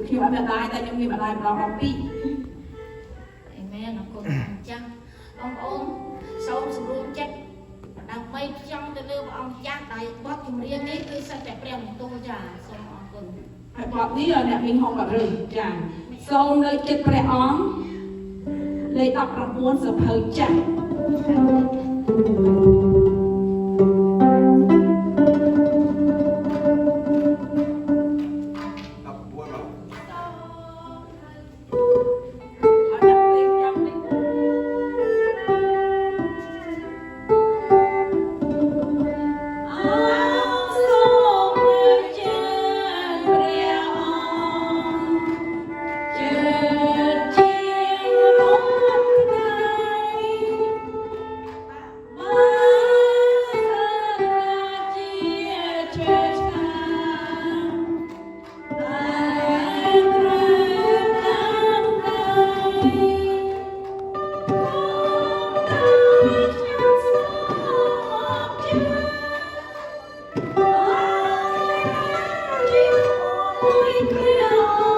ខ្ញុំអត់ដែរតែខ្ញុំមានអត់ដែរម្ដង12មែនអរគុណចាស់បងប្អូនសូមសម្រួលចិត្តដើម្បីចង់ទៅលើព្រះអង្គចាស់ដែលបទចម្រៀងនេះគឺសិតតែព្រះបន្ទូលចាសូមអរគុណហើយបទនេះអ្នកមីងហុងបាត់រឿងចាសូមនៅចិត្តព្រះអង្គលេខ19សភៅចាស់Hãy subscribe cho kênh Ghiền Mì Gõ để không bỏ lỡ